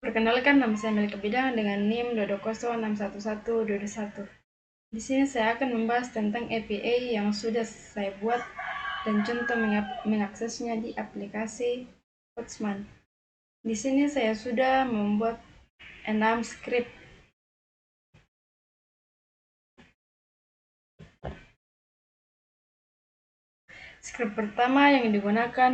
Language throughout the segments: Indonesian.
Perkenalkan, nama saya Melika Bidang dengan NIM 220611221. Di sini saya akan membahas tentang API yang sudah saya buat dan contoh mengaksesnya di aplikasi Postman. Di sini saya sudah membuat 6 script. Script pertama yang digunakan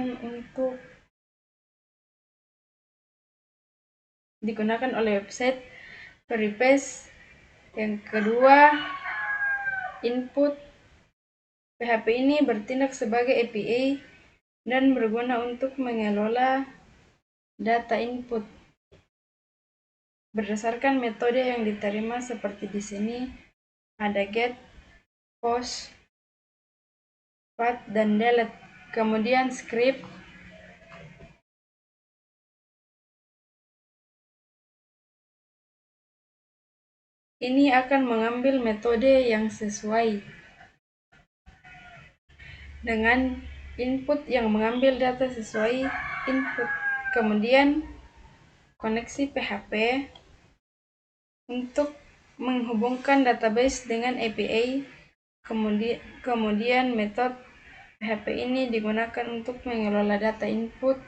oleh website Veripace. Yang kedua, input. PHP ini bertindak sebagai API dan berguna untuk mengelola data input berdasarkan metode yang diterima seperti di sini ada get, post, path, dan delete. Kemudian script ini akan mengambil metode yang sesuai dengan input yang mengambil data sesuai input. Kemudian koneksi PHP untuk menghubungkan database dengan API. Kemudian metode PHP ini digunakan untuk mengelola data input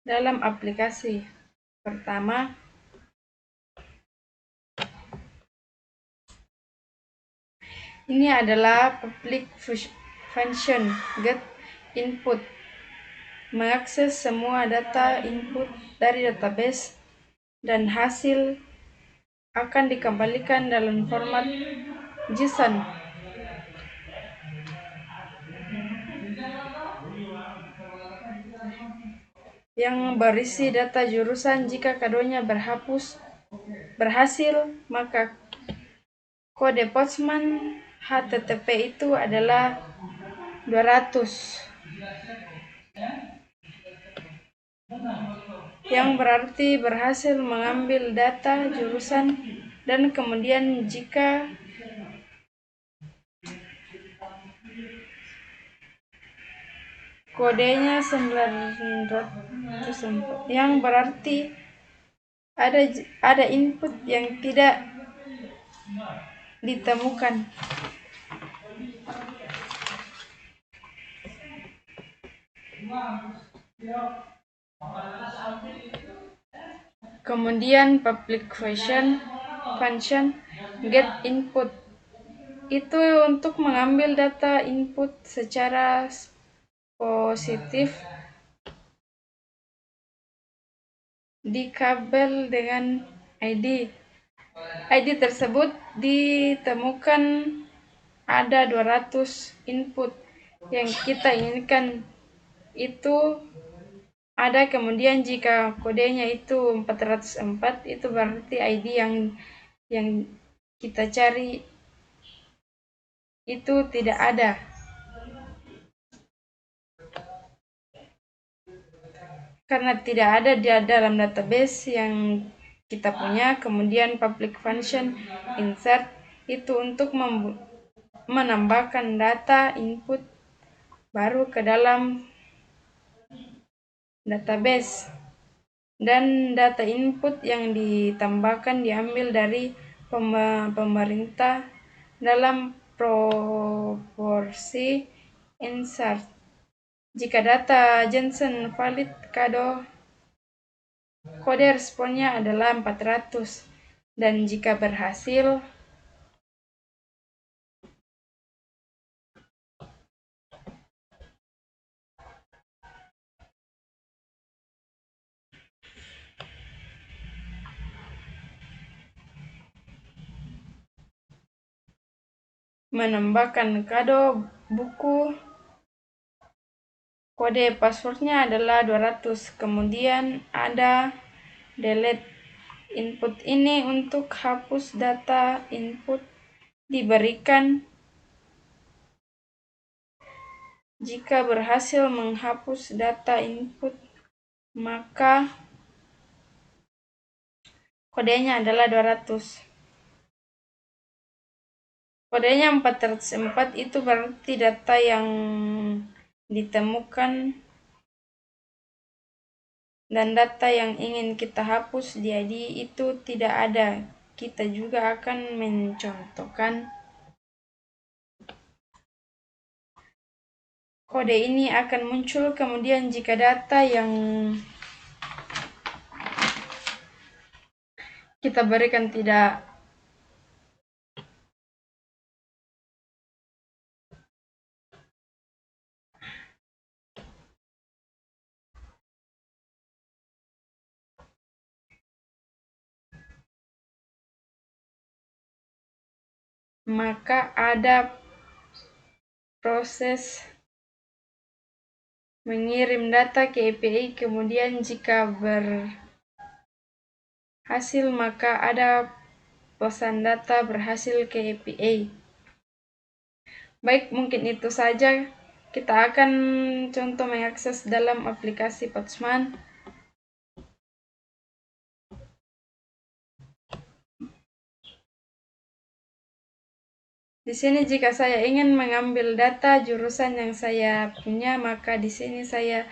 dalam aplikasi. Pertama, ini adalah public function get input, mengakses semua data input dari database dan hasil akan dikembalikan dalam format JSON yang berisi data jurusan. Jika kodonya berhasil, maka kode Postman HTTP itu adalah 200, yang berarti berhasil mengambil data jurusan. Dan kemudian jika kodenya 904, yang berarti ada input yang tidak ditemukan. Kemudian public function get input itu untuk mengambil data input secara positif di kabel dengan ID. ID tersebut ditemukan ada 200 input yang kita inginkan itu ada. Kemudian jika kodenya itu 404, itu berarti ID yang kita cari itu tidak ada. Karena tidak ada di dalam database yang kita punya. Kemudian public function insert itu untuk menambahkan data input baru ke dalam database, dan data input yang ditambahkan diambil dari pemerintah dalam proporsi insert. Jika data JSON valid, kode responnya adalah 400, dan jika berhasil, menambahkan buku, kode passwordnya adalah 200. Kemudian ada delete. Input ini untuk hapus data input diberikan. Jika berhasil menghapus data input, maka kodenya adalah 200. Kodenya 404 itu berarti data yang ditemukan dan data yang ingin kita hapus jadi itu tidak ada. Kita juga akan mencontohkan kode ini akan muncul kemudian jika data yang kita berikan tidak maka ada proses mengirim data ke API, kemudian jika berhasil maka ada pesan data berhasil ke API. Baik, mungkin itu saja. Kita akan contoh mengakses dalam aplikasi Postman. Di sini jika saya ingin mengambil data jurusan yang saya punya, maka di sini saya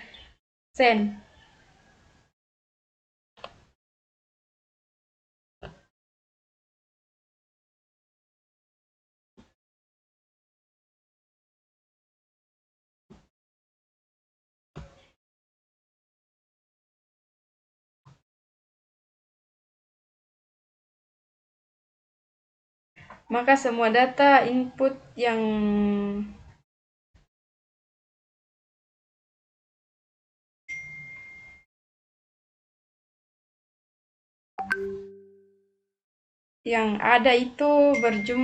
send. Maka semua data input yang ada itu berjumlah